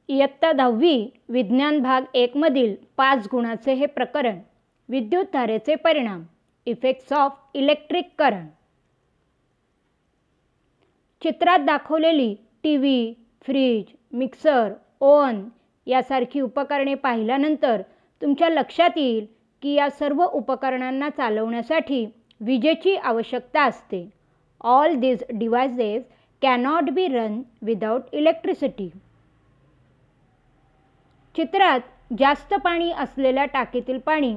इयत्ता 10वी विज्ञान भाग 1 मधील 5 गुणाचे हे प्रकरण विद्युतधारेचे परिणाम इफेक्ट्स ऑफ इलेक्ट्रिक करंट. चित्रात दाखवलेली टीव्ही, फ्रीज, मिक्सर, ओव्हन यासारखी उपकरणे पाहिल्यानंतर तुमच्या लक्षात येईल की या सर्व उपकरणांना चालवण्यासाठी विजेची आवश्यकता असते. All these devices cannot be run without electricity. चित्रात जास्त पाणी असलेल्या टाकीतील पाणी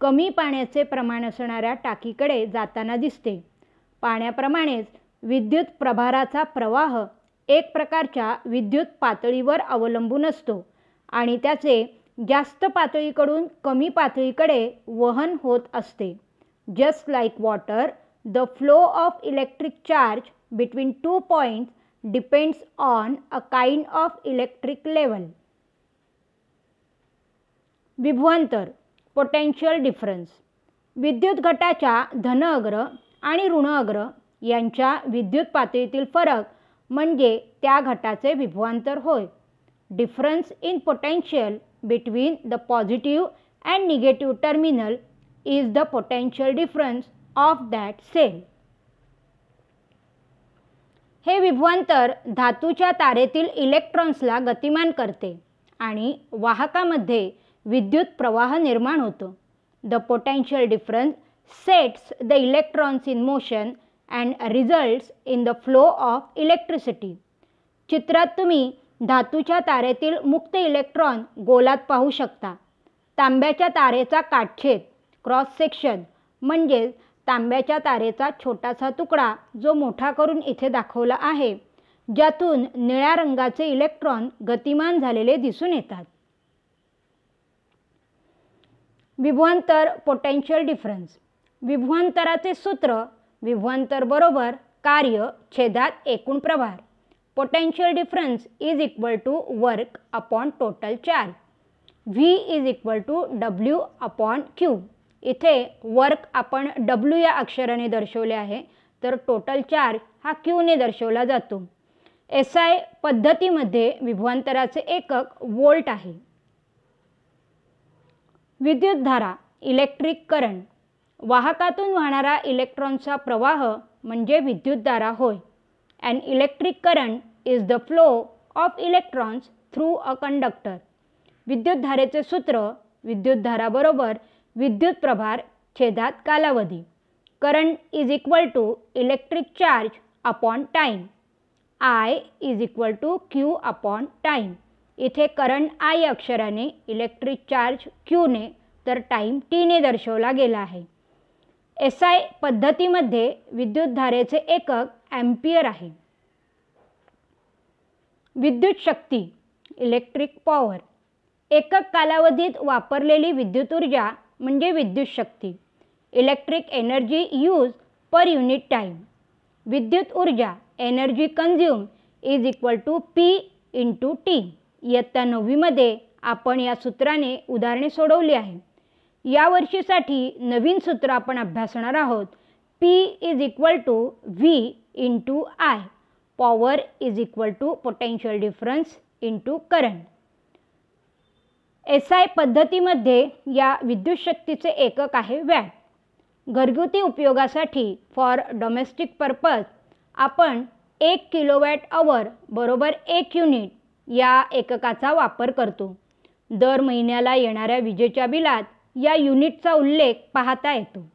कमी पाण्याचे प्रमाण असणाऱ्या टाकीकडे जाताना दिसते. पाण्याप्रमाणेच विद्युत प्रभाराचा प्रवाह एक प्रकारच्या विद्युत पातळीवर अवलंबून असतो आणि त्याचे जास्त पातळीकडून कमी पातळीकडे वहन होत असते. Just like water, the flow of electric charge between 2 points depends on a kind of electric level. विभवांतर पोटेन्शियल डिफरन्स. विद्युत घटाच्या धन अग्र आणि ऋण अग्र यांच्या विद्युत पातळीतील फरक म्हणजे त्या घटाचे विभवांतर होय. Difference in potential between the positive and negative terminal is the potential difference of that cell. हे विभवांतर धातूच्या तारेतील इलेक्ट्रॉन्सला गतिमान करते आणि वाहकामध्ये विद्युत प्रवाह निर्माण होतो. The potential difference sets the electrons in motion and results in the flow of electricity. चित्रात तुम्ही धातूच्या तारेतील मुक्त इलेक्ट्रॉन गोलात पाहू शकता. तांब्याच्या तारेचा काटछेद क्रॉस सेक्शन म्हणजेच तांब्याच्या तारेचा छोटासा तुकडा जो मोठा करून इथे दाखवला आहे, ज्यातून निळ्या रंगाचे इलेक्ट्रॉन गतिमान झालेले दिसून येतात. विभवांतर पोटेन्शियल डिफरन्स. विभवांतराचे सूत्र विभवांतर बरोबर कार्य छेदात एकूण प्रभार. Potential difference is equal to work upon total charge. V is equal to W upon Q. इथे वर्क आपण डब्ल्यू या अक्षराने दर्शवले आहे, तर टोटल चार्ज हा क्यूने दर्शवला जातो. SI पद्धतीमध्ये विभवांतराचे एकक व्होल्ट आहे. विद्युतधारा इलेक्ट्रिक करंट. वाहकातून वाहणारा इलेक्ट्रॉनचा प्रवाह म्हणजे विद्युतधारा होय. An electric current is the flow of electrons through a conductor. विद्युतधारेचे सूत्र विद्युतधारा बरोबर विद्युत प्रभार छेदात कालावधी. Current is equal to electric charge upon time. I is equal to Q upon time. इथे करंट I अक्षराने, इलेक्ट्रिक चार्ज क्यूने तर टाईम टीने दर्शवला गेला आहे. SI पद्धतीमध्ये विद्युतधारेचे एकक ॲम्पियर आहे. विद्युत शक्ती इलेक्ट्रिक पॉवर. एकक कालावधीत वापरलेली विद्युत ऊर्जा म्हणजे विद्युत शक्ती. Electric energy use per unit time. विद्युत ऊर्जा energy consume is equal to P into T. इयत्ता 9वीमध्ये आपण या सूत्राने उदाहरणे सोडवली आहे. या वर्षीसाठी नवीन सूत्र आपण अभ्यासणार आहोत. P is equal to V into I. Power is equal to potential difference into current. SI पद्धतीमध्ये या विद्युत शक्तीचे एकक आहे वॅट. घरगुती उपयोगासाठी फॉर डोमेस्टिक पर्पज आपण 1 किलोवॅट अवर बरोबर 1 युनिट या एककाचा वापर करतो. दर महिन्याला येणाऱ्या विजेच्या बिलात या युनिटचा उल्लेख पाहता येतो.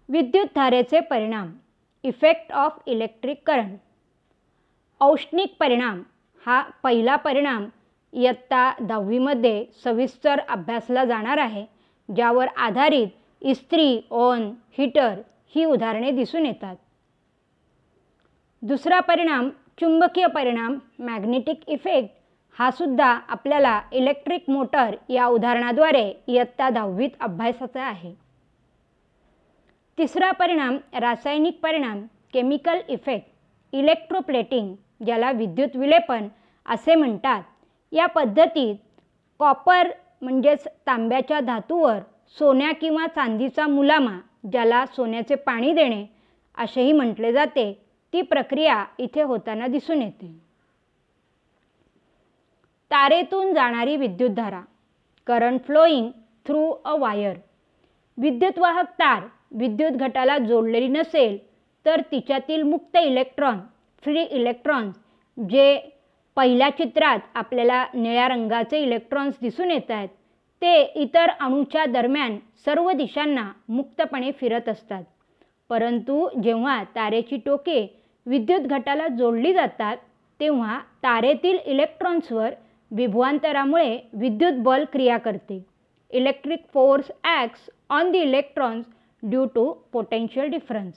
विद्युतधारेचे परिणाम इफेक्ट ऑफ इलेक्ट्रिक करंट. औष्णिक परिणाम हा पहिला परिणाम इयत्ता 10वीमध्ये सविस्तर अभ्यासला जाणार आहे, ज्यावर आधारित इस्त्री, ओव्हन, हीटर ही उदाहरणे दिसून येतात. दुसरा परिणाम चुंबकीय परिणाम मॅग्नेटिक इफेक्ट हा सुद्धा आपल्याला इलेक्ट्रिक मोटर या उदाहरणाद्वारे इयत्ता 10वीत अभ्यासाचा आहे. तिसरा परिणाम रासायनिक परिणाम केमिकल इफेक्ट. इलेक्ट्रोप्लेटिंग ज्याला विद्युत विलेपन असे म्हणतात. या पद्धतीत कॉपर म्हणजेच तांब्याच्या धातूवर सोन्या किंवा चांदीचा मुलामा, ज्याला सोन्याचे पाणी देणे असेही म्हटले जाते, ती प्रक्रिया इथे होताना दिसून येते. तारेतून जाणारी विद्युतधारा, current flowing through a wire. विद्युतवाहक तार विद्युत घटाला जोडलेली नसेल तर तिच्यातील मुक्त इलेक्ट्रॉन, फ्री इलेक्ट्रॉन्स, जे पहिल्या चित्रात आपल्याला निळ्या रंगाचे इलेक्ट्रॉन्स दिसून येत आहेत, ते इतर अणूच्या दरम्यान सर्व दिशांना मुक्तपणे फिरत असतात. परंतु जेव्हा तारेची टोके विद्युत घटाला जोडली जातात तेव्हा तारेतील इलेक्ट्रॉन्सवर विभवांतरामुळे विद्युत बल क्रिया करते. Electric force acts on the electrons due to potential difference.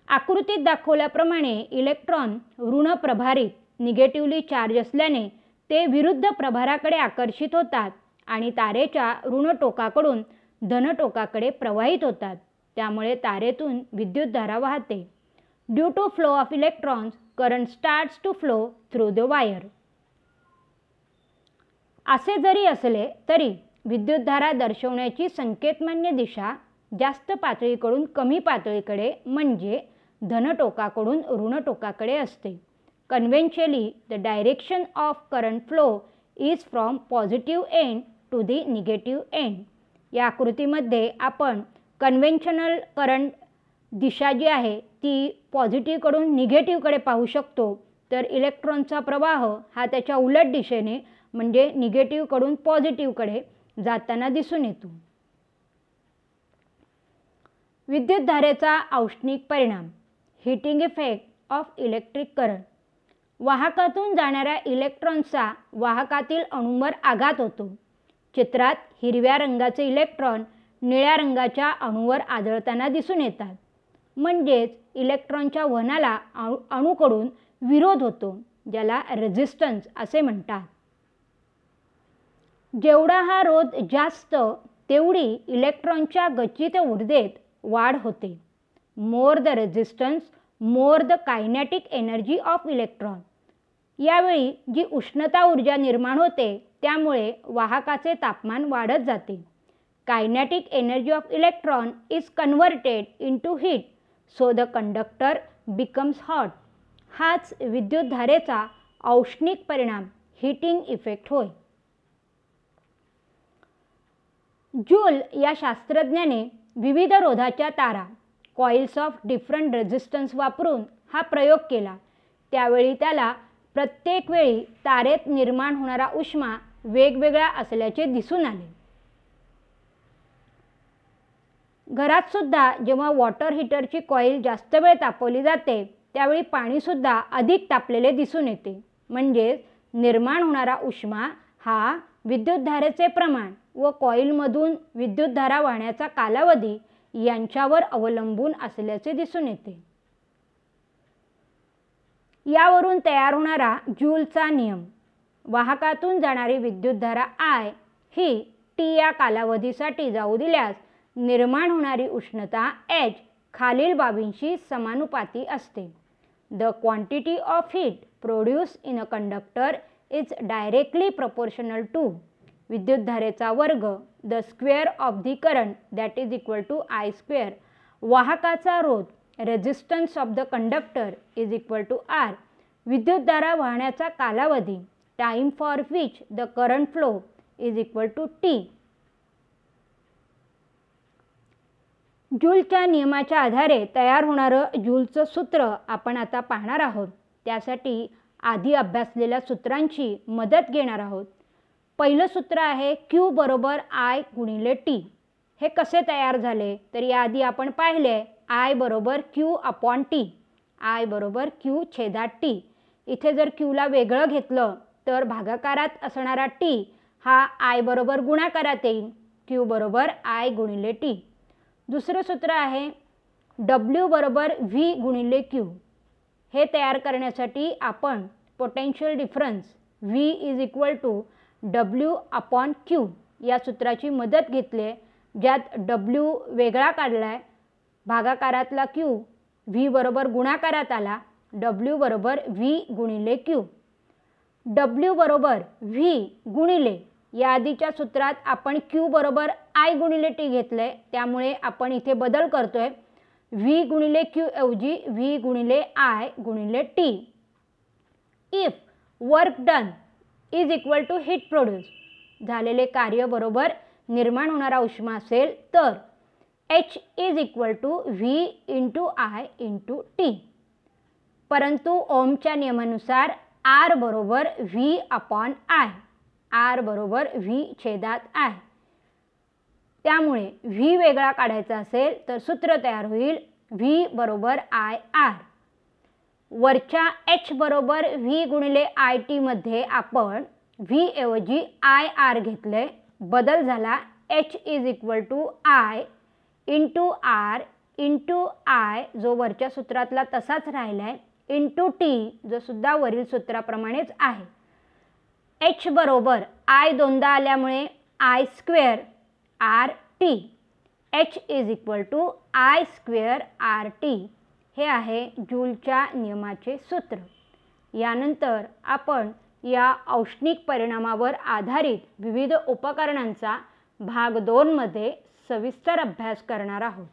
आकृतीत दाखवल्याप्रमाणे इलेक्ट्रॉन ऋण प्रभारित निगेटिव्हली चार्ज असल्याने ते विरुद्ध प्रभाराकडे आकर्षित होतात आणि तारेच्या ऋण टोकाकडून धन टोकाकडे प्रवाहित होतात. त्यामुळे तारेतून विद्युतधारा वाहते. Due to flow of electrons, current starts to flow through the wire. असे जरी असले तरी विद्युतधारा दर्शवण्याची संकेतमान्य दिशा जास्त पातळीकडून कमी पातळीकडे म्हणजे धन टोकाकडून ऋण टोकाकडे असते. Conventionally the direction of current flow is from positive end to the negative end. या आकृतीमध्ये आपण कन्व्हेन्शनल करंट दिशा जी आहे ती पॉझिटिव्हकडून निगेटिव्हकडे पाहू शकतो, तर इलेक्ट्रॉनचा प्रवाह हा त्याच्या उलट दिशेने म्हणजे निगेटिव्हकडून पॉझिटिव्हकडे जाताना दिसून येतो. विद्युतधारेचा औष्णिक परिणाम, heating effect of electric current. वाहकातून जाणाऱ्या इलेक्ट्रॉनचा वाहकातील अणूंवर आघात होतो. चित्रात हिरव्या रंगाचे इलेक्ट्रॉन निळ्या रंगाच्या अणूवर आदळताना दिसून येतात. म्हणजेच इलेक्ट्रॉनच्या वहनाला अणूकडून विरोध होतो, ज्याला रेझिस्टन्स असे म्हणतात. जेवढा हा रोध जास्त तेवढी इलेक्ट्रॉनच्या गतिज ऊर्जेत वाढ होते. More the resistance, more the kinetic energy of electron. यावेळी जी उष्णता ऊर्जा निर्माण होते त्यामुळे वाहकाचे तापमान वाढत जाते. Kinetic energy of electron is converted into heat, so the conductor becomes hot. हाच विद्युतधारेचा औष्णिक परिणाम, हीटिंग इफेक्ट होय. जूल या शास्त्रज्ञाने विविध रोधाच्या तारा, कॉइल्स ऑफ डिफरंट रेझिस्टन्स वापरून हा प्रयोग केला. त्यावेळी त्याला प्रत्येक वेळी तारेत निर्माण होणारा उष्मा वेगवेगळा असल्याचे दिसून आले. घरात सुद्धा जेव्हा वॉटर हीटरची कॉईल जास्त वेळ तापवली जाते त्यावेळी पाणीसुद्धा अधिक तापलेले दिसून येते. म्हणजेच निर्माण होणारा उष्मा हा विद्युतधारेचे प्रमाण व कॉईलमधून विद्युतधारा वाहण्याचा कालावधी यांच्यावर अवलंबून असल्याचे दिसून येते. यावरून तयार होणारा जूलचा नियम, वाहकातून जाणारी विद्युतधारा I ही T या कालावधीसाठी जाऊ दिल्यास निर्माण होणारी उष्णता H खालील बाबींशी समानुपाती असते. The quantity of heat produce in a conductor is directly proportional to विद्युतधारेचा वर्ग the square of the current that is equal to I square. वाहकाचा रोध resistance of the conductor is equal to R. विद्युतधारा वाहण्याचा कालावधी time for which the current flow is equal to T. जूलच्या नियमाच्या आधारे तयार होणारं जूलचं सूत्र आपण आता पाहणार आहोत. त्यासाठी आधी अभ्यासलेल्या सूत्रांची मदत घेणार आहोत. पहिलं सूत्र आहे Q बरोबर I गुणिले T. हे कसे तयार झाले तर याआधी आपण पाहिले I बरोबर Q अपॉन T. I बरोबर Q छेदात T. इथे जर Qला वेगळं घेतलं तर भागाकारात असणारा T हा I बरोबर गुणाकारात येईल. Q बरोबर I गुणिले T. दुसरं सूत्र आहे W बरोबर V गुणिले Q. हे तयार करण्यासाठी आपण potential difference V is equal to W upon Q या सूत्राची मदत घेतली, ज्यात W वेगळा काढला आहे, भागाकारातला Q V बरोबर गुणाकारात आला, W बरोबर V गुणिले Q. W बरोबर V गुणिले या आधीच्या सूत्रात आपण Q बरोबर I गुणिले T घेतले, त्यामुळे आपण इथे बदल करतोय. V गुणिले Q ऐवजी V गुणिले I गुणिले T. If work done is equal to heat produce, झालेले कार्य बरोबर निर्माण होणारा उष्मा असेल तर H is equal to V into I into T. परंतु ओमच्या नियमानुसार R बरोबर V अपॉन I, R बरोबर V छेदात I. त्यामुळे V वेगळा काढायचा असेल तर सूत्र तयार होईल V बरोबर IR. वरच्या H बरोबर V गुणिले IT मध्ये आपण V ऐवजी IR घेतले, बदल झाला. H is equal to I into R into I जो वरच्या सूत्रातला तसाच राहिलाय इंटू T जो सुद्धा वरील सूत्राप्रमाणेच आहे. H बरोबर I दोनदा आल्यामुळे I square RT. H is equal to I square RT हे आहे जूलच्या नियमाचे सूत्र. यानंतर आपण या औष्णिक परिणामावर आधारित विविध उपकरणांचा भाग 2 मध्ये सविस्तर अभ्यास करणार आहोत.